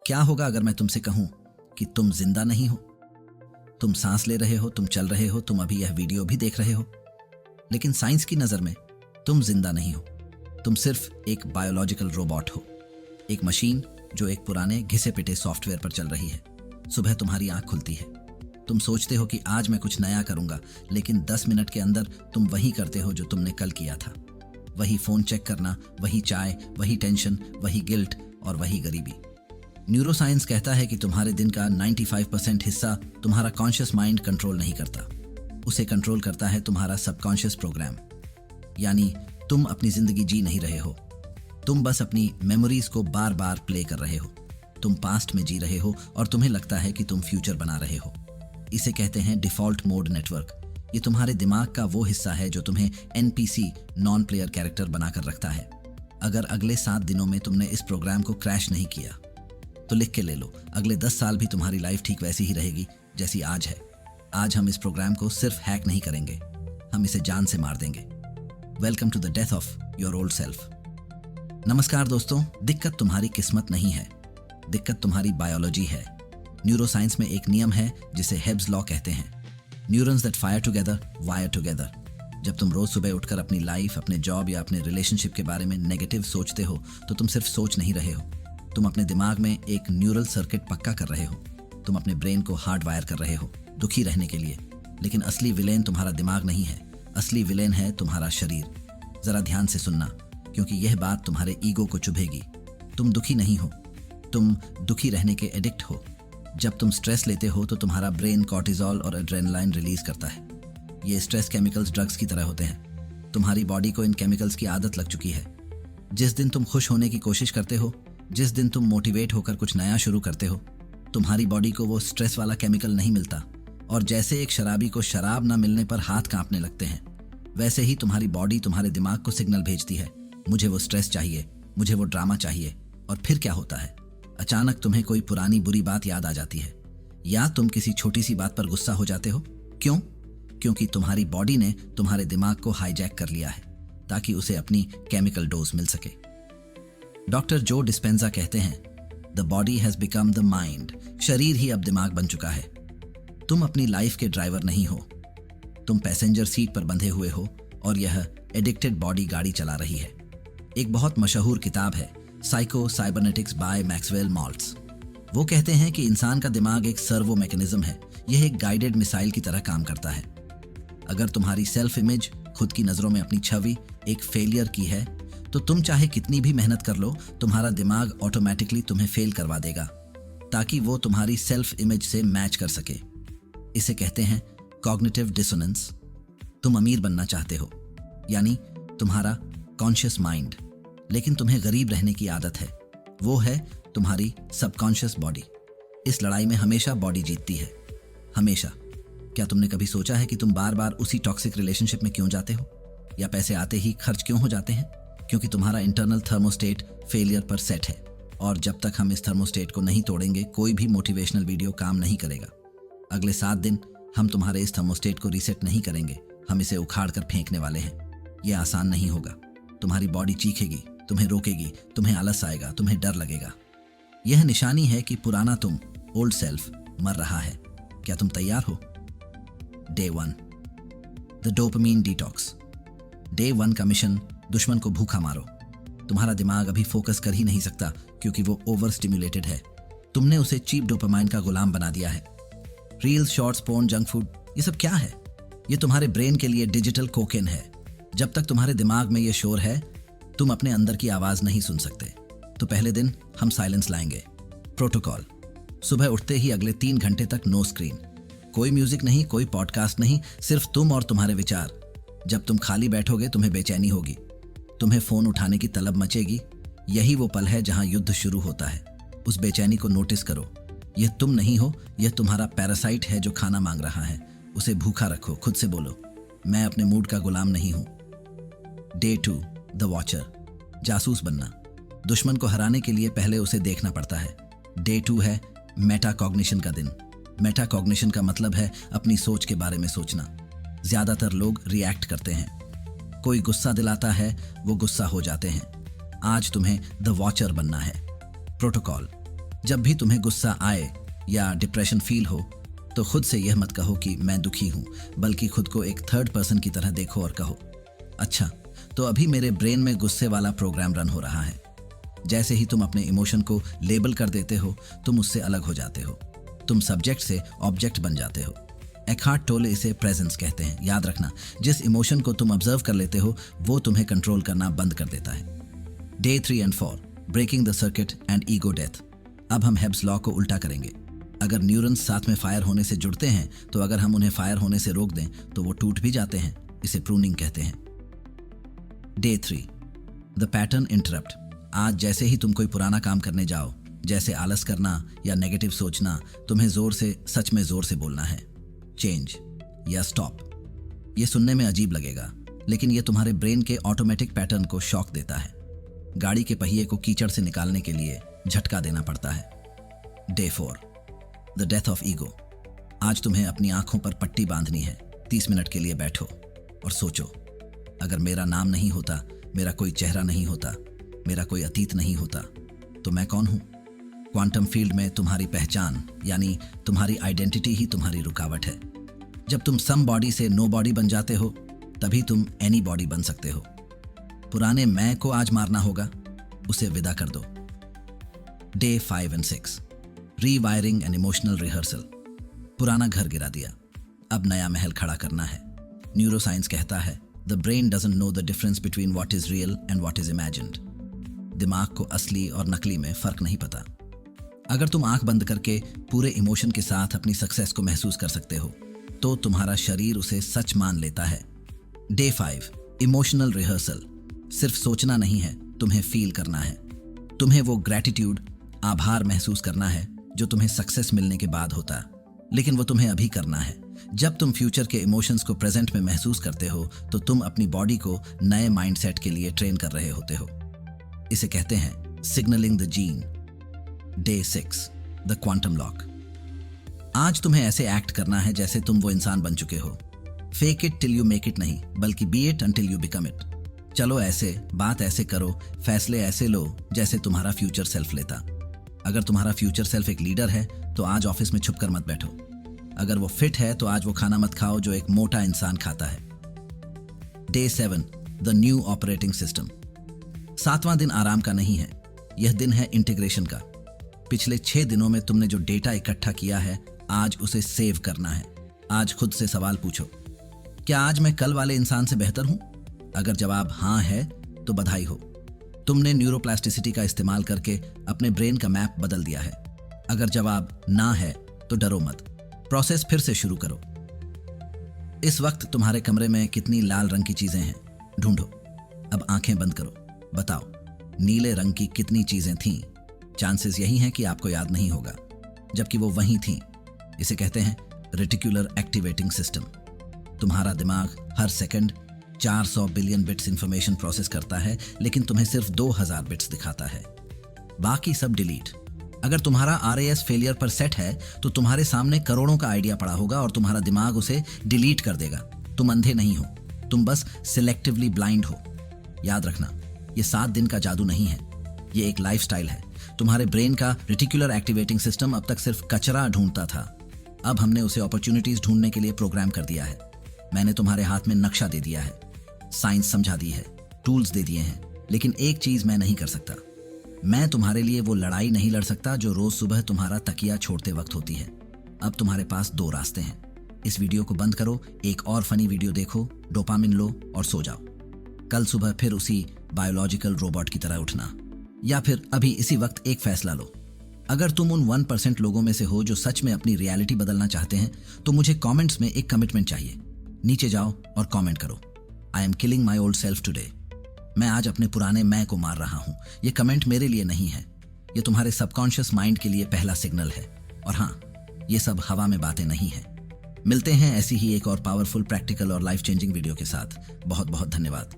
क्या होगा अगर मैं तुमसे कहूं कि तुम जिंदा नहीं हो? तुम सांस ले रहे हो, तुम चल रहे हो, तुम अभी यह वीडियो भी देख रहे हो, लेकिन साइंस की नजर में तुम जिंदा नहीं हो। तुम सिर्फ एक बायोलॉजिकल रोबोट हो, एक मशीन जो एक पुराने घिसे पिटे सॉफ्टवेयर पर चल रही है। सुबह तुम्हारी आंख खुलती है, तुम सोचते हो कि आज मैं कुछ नया करूंगा, लेकिन 10 मिनट के अंदर तुम वही करते हो जो तुमने कल किया था। वही फोन चेक करना, वही चाय, वही टेंशन, वही गिल्ट और वही गरीबी। न्यूरोसाइंस कहता है कि तुम्हारे दिन का 95% हिस्सा तुम्हारा कॉन्शियस माइंड कंट्रोल नहीं करता। उसे कंट्रोल करता है तुम्हारा सबकॉन्शियस प्रोग्राम। यानी तुम अपनी जिंदगी जी नहीं रहे हो, तुम बस अपनी मेमोरीज को बार बार प्ले कर रहे हो। तुम पास्ट में जी रहे हो और तुम्हें लगता है कि तुम फ्यूचर बना रहे हो। इसे कहते हैं डिफॉल्ट मोड नेटवर्क। ये तुम्हारे दिमाग का वो हिस्सा है जो तुम्हें NPC नॉन प्लेयर कैरेक्टर बनाकर रखता है। अगर अगले 7 दिनों में तुमने इस प्रोग्राम को क्रैश नहीं किया तो लिख के ले लो, अगले 10 साल भी तुम्हारी लाइफ ठीक वैसी ही रहेगी जैसी आज है। आज हम इस प्रोग्राम को सिर्फ हैक नहीं करेंगे, हम इसे जान से मार देंगे। Welcome to the death of your old self. नमस्कार दोस्तों, दिक्कत तुम्हारी किस्मत नहीं है, दिक्कत तुम्हारी बायोलॉजी है। न्यूरोसाइंस में एक नियम है जिसे हेब्स लॉ कहते हैं, neurons that fire together wire together. जब तुम रोज सुबह उठकर अपनी लाइफ, अपने जॉब या अपने रिलेशनशिप के बारे में नेगेटिव सोचते हो तो तुम सिर्फ सोच नहीं रहे हो, तुम अपने दिमाग में एक न्यूरल सर्किट पक्का कर रहे हो। तुम अपने ब्रेन को हार्ड वायर कर रहे हो दुखी रहने के लिए। लेकिन असली विलेन तुम्हारा दिमाग नहीं है, असली विलेन है तुम्हारा शरीर। जरा ध्यान से सुनना, क्योंकि यह बात तुम्हारे ईगो को चुभेगी। तुम दुखी नहीं हो, तुम दुखी रहने के एडिक्ट हो। जब तुम स्ट्रेस लेते हो तो तुम्हारा ब्रेन कॉर्टिजोल और एड्रेनलाइन रिलीज करता है। ये स्ट्रेस केमिकल्स ड्रग्स की तरह होते हैं। तुम्हारी बॉडी को इन केमिकल्स की आदत लग चुकी है। जिस दिन तुम खुश होने की कोशिश करते हो, जिस दिन तुम मोटिवेट होकर कुछ नया शुरू करते हो, तुम्हारी बॉडी को वो स्ट्रेस वाला केमिकल नहीं मिलता। और जैसे एक शराबी को शराब ना मिलने पर हाथ कांपने लगते हैं, वैसे ही तुम्हारी बॉडी तुम्हारे दिमाग को सिग्नल भेजती है, मुझे वो स्ट्रेस चाहिए, मुझे वो ड्रामा चाहिए। और फिर क्या होता है? अचानक तुम्हें कोई पुरानी बुरी बात याद आ जाती है, या तुम किसी छोटी सी बात पर गुस्सा हो जाते हो। क्यों? क्योंकि तुम्हारी बॉडी ने तुम्हारे दिमाग को हाईजैक कर लिया है ताकि उसे अपनी केमिकल डोज मिल सके। डॉक्टर जो डिस्पेंजा कहते हैं, the body has become the mind. शरीर ही अब दिमाग बन चुका है। तुम अपनी लाइफ के ड्राइवर नहीं हो, तुम पैसेंजर सीट पर बंधे हुए हो और यह एडिक्टेड बॉडी गाड़ी चला रही है। एक बहुत मशहूर किताब है, psycho cybernetics bye Maxwell malts. वो कहते हैं कि इंसान का दिमाग एक सर्वो मैकेनिज्म है। यह एक गाइडेड मिसाइल की तरह काम करता है। अगर तुम्हारी सेल्फ इमेज, खुद की नजरों में अपनी छवि एक फेलियर की है, तो तुम चाहे कितनी भी मेहनत कर लो, तुम्हारा दिमाग ऑटोमेटिकली तुम्हें फेल करवा देगा ताकि वो तुम्हारी सेल्फ इमेज से मैच कर सके। इसे कहते हैं कॉग्निटिव डिसोनेंस। तुम अमीर बनना चाहते हो, यानी तुम्हारा कॉन्शियस माइंड, लेकिन तुम्हें गरीब रहने की आदत है। वो है तुम्हारी सबकॉन्शियस बॉडी। इस लड़ाई में हमेशा बॉडी जीतती है, हमेशा। क्या तुमने कभी सोचा है कि तुम बार बार उसी टॉक्सिक रिलेशनशिप में क्यों जाते हो, या पैसे आते ही खर्च क्यों हो जाते हैं? क्योंकि तुम्हारा इंटरनल थर्मोस्टेट फेलियर पर सेट है, और जब तक हम इस थर्मोस्टेट को नहीं तोड़ेंगे, कोई भी मोटिवेशनल वीडियो काम नहीं करेगा। अगले 7 दिन हम तुम्हारे इस थर्मोस्टेट को रीसेट नहीं करेंगे, हम इसे उखाड़ कर फेंकने वाले हैं। यह आसान नहीं होगा। तुम्हारी बॉडी चीखेगी, तुम्हें रोकेगी, तुम्हें आलस आएगा, तुम्हें डर लगेगा। यह निशानी है कि पुराना तुम, ओल्ड सेल्फ, मर रहा है। क्या तुम तैयार हो? Day 1, the dopamine detox. Day 1 का मिशन, दुश्मन को भूखा मारो। तुम्हारा दिमाग अभी फोकस कर ही नहीं सकता क्योंकि वो ओवर स्टिम्युलेटेड है। तुमने उसे चीप डोपामाइन का गुलाम बना दिया है। Reels, shorts, porn, junk food, ये सब क्या है? ये तुम्हारे ब्रेन के लिए डिजिटल कोकेन है। जब तक तुम्हारे दिमाग में ये शोर है, तुम अपने अंदर की आवाज नहीं सुन सकते। तो पहले दिन हम साइलेंस लाएंगे। प्रोटोकॉल, सुबह उठते ही अगले 3 घंटे तक नो स्क्रीन। कोई म्यूजिक नहीं, कोई पॉडकास्ट नहीं, सिर्फ तुम और तुम्हारे विचार। जब तुम खाली बैठोगे तुम्हें बेचैनी होगी, तुम्हें फोन उठाने की तलब मचेगी। यही वो पल है जहां युद्ध शुरू होता है। उस बेचैनी को नोटिस करो। यह तुम नहीं हो, यह तुम्हारा पैरासाइट है जो खाना मांग रहा है। उसे भूखा रखो, खुद से बोलो, मैं अपने मूड का गुलाम नहीं हूं। Day 2, the watcher. जासूस बनना। दुश्मन को हराने के लिए पहले उसे देखना पड़ता है। डे 2 है मेटाकॉग्निशन का दिन। मेटाकॉग्निशन का मतलब है अपनी सोच के बारे में सोचना। ज्यादातर लोग रिएक्ट करते हैं। कोई गुस्सा दिलाता है, वो गुस्सा हो जाते हैं। आज तुम्हें द वॉचर बनना है। प्रोटोकॉल, जब भी तुम्हें गुस्सा आए या डिप्रेशन फील हो तो खुद से यह मत कहो कि मैं दुखी हूं, बल्कि खुद को एक थर्ड पर्सन की तरह देखो और कहो, अच्छा तो अभी मेरे ब्रेन में गुस्से वाला प्रोग्राम रन हो रहा है। जैसे ही तुम अपने इमोशन को लेबल कर देते हो तुम उससे अलग हो जाते हो, तुम सब्जेक्ट से ऑब्जेक्ट बन जाते हो। एखार्ट टोले इसे प्रेजेंस कहते हैं। याद रखना, जिस इमोशन को तुम ऑब्जर्व कर लेते हो वो तुम्हें कंट्रोल करना बंद कर देता है। Day 3 and 4, breaking the circuit and ego death. अब हम हेब्स लॉ को उल्टा करेंगे। अगर न्यूरॉन्स साथ में फायर होने से जुड़ते हैं तो अगर हम उन्हें फायर होने से रोक दें तो वो टूट भी जाते हैं। इसे प्रूनिंग कहते हैं। Day 3, the pattern interrupt. आज जैसे ही तुम कोई पुराना काम करने जाओ, जैसे आलस करना या नेगेटिव सोचना, तुम्हें जोर से, सच में जोर से बोलना है, चेंज या स्टॉप। ये सुनने में अजीब लगेगा, लेकिन ये तुम्हारे ब्रेन के ऑटोमेटिक पैटर्न को शॉक देता है। गाड़ी के पहिए को कीचड़ से निकालने के लिए झटका देना पड़ता है। Day 4, the death of ego. आज तुम्हें अपनी आंखों पर पट्टी बांधनी है। 30 मिनट के लिए बैठो और सोचो, अगर मेरा नाम नहीं होता, मेरा कोई चेहरा नहीं होता, मेरा कोई अतीत नहीं होता, तो मैं कौन हूं? क्वांटम फील्ड में तुम्हारी पहचान यानी तुम्हारी आइडेंटिटी ही तुम्हारी रुकावट है। जब तुम सम बॉडी से नो बॉडी बन जाते हो तभी तुम एनी बॉडी बन सकते हो। पुराने मैं को आज मारना होगा, उसे विदा कर दो। Day 5 and 6, rewiring and emotional rehearsal. पुराना घर गिरा दिया, अब नया महल खड़ा करना है। न्यूरोसाइंस कहता है the brain doesn't know the difference between what is real and what is imagined. दिमाग को असली और नकली में फर्क नहीं पता। अगर तुम आंख बंद करके पूरे इमोशन के साथ अपनी सक्सेस को महसूस कर सकते हो तो तुम्हारा शरीर उसे सच मान लेता है। Day 5, emotional rehearsal. सिर्फ सोचना नहीं है, तुम्हें फील करना है। तुम्हें वो ग्रैटिट्यूड, आभार महसूस करना है जो तुम्हें सक्सेस मिलने के बाद होता, लेकिन वो तुम्हें अभी करना है। जब तुम फ्यूचर के इमोशंस को प्रेजेंट में महसूस करते हो तो तुम अपनी बॉडी को नए माइंडसेट के लिए ट्रेन कर रहे होते हो। इसे कहते हैं signalling the gene. Day 6, the quantum lock. आज तुम्हें ऐसे एक्ट करना है जैसे तुम वो इंसान बन चुके हो। Fake it till you make it नहीं, बल्कि B it until you become it. चलो ऐसे, बात ऐसे करो, फैसले ऐसे लो जैसे तुम्हारा फ्यूचर सेल्फ लेता। अगर तुम्हारा फ्यूचर सेल्फ एक लीडर है तो आज ऑफिस में छुपकर मत बैठो। अगर वो फिट है तो आज वो खाना मत खाओ जो एक मोटा इंसान खाता है। Day 7, the new operating system. 7वां दिन आराम का नहीं है, यह दिन है इंटीग्रेशन का। पिछले 6 दिनों में तुमने जो डेटा इकट्ठा किया है आज उसे सेव करना है। आज खुद से सवाल पूछो, क्या आज मैं कल वाले इंसान से बेहतर हूं? अगर जवाब हाँ है तो बधाई हो, तुमने न्यूरोप्लास्टिसिटी का इस्तेमाल करके अपने ब्रेन का मैप बदल दिया है। अगर जवाब ना है तो डरो मत, प्रोसेस फिर से शुरू करो। इस वक्त तुम्हारे कमरे में कितनी लाल रंग की चीजें हैं ढूंढो। अब आंखें बंद करो, बताओ नीले रंग की कितनी चीजें थीं? चांसेस यही हैं कि आपको याद नहीं होगा, जबकि वो वहीं थीं। इसे कहते हैं रेटिकुलर एक्टिवेटिंग सिस्टम। तुम्हारा दिमाग हर second 400 billion bits information process करता है, लेकिन तुम्हें सिर्फ 2000 बिट्स दिखाता है, बाकी सब डिलीट। अगर तुम्हारा RAS फेलियर पर सेट है तो तुम्हारे सामने करोड़ों का आइडिया पड़ा होगा और तुम्हारा दिमाग उसे डिलीट कर देगा। तुम अंधे नहीं हो, तुम बस सिलेक्टिवली ब्लाइंड हो। याद रखना, ये 7 दिन का जादू नहीं है, ये एक लाइफस्टाइल है। तुम्हारे ब्रेन का रेटिकुलर एक्टिवेटिंग सिस्टम अब तक सिर्फ कचरा ढूंढता था, अब हमने उसे अपॉर्चुनिटीज ढूंढने के लिए प्रोग्राम कर दिया है। मैंने तुम्हारे हाथ में नक्शा दे दिया है, साइंस समझा दी है, टूल्स दे दिए हैं, लेकिन एक चीज मैं नहीं कर सकता। मैं तुम्हारे लिए वो लड़ाई नहीं लड़ सकता जो रोज सुबह तुम्हारा तकिया छोड़ते वक्त होती है। अब तुम्हारे पास 2 रास्ते हैं। इस वीडियो को बंद करो, एक और फनी वीडियो देखो, डोपामिन लो और सो जाओ। कल सुबह फिर उसी बायोलॉजिकल रोबोट की तरह उठना, या फिर अभी इसी वक्त एक फैसला लो। अगर तुम उन 1% लोगों में से हो जो सच में अपनी रियलिटी बदलना चाहते हैं तो मुझे कमेंट्स में एक कमिटमेंट चाहिए। नीचे जाओ और कमेंट करो, I am killing my old self today. मैं आज अपने पुराने मैं को मार रहा हूं। ये कमेंट मेरे लिए नहीं है, ये तुम्हारे सबकॉन्शियस माइंड के लिए पहला सिग्नल है। और हाँ, ये सब हवा में बातें नहीं है। मिलते हैं ऐसी ही एक और पावरफुल, प्रैक्टिकल और लाइफ चेंजिंग वीडियो के साथ। बहुत बहुत धन्यवाद।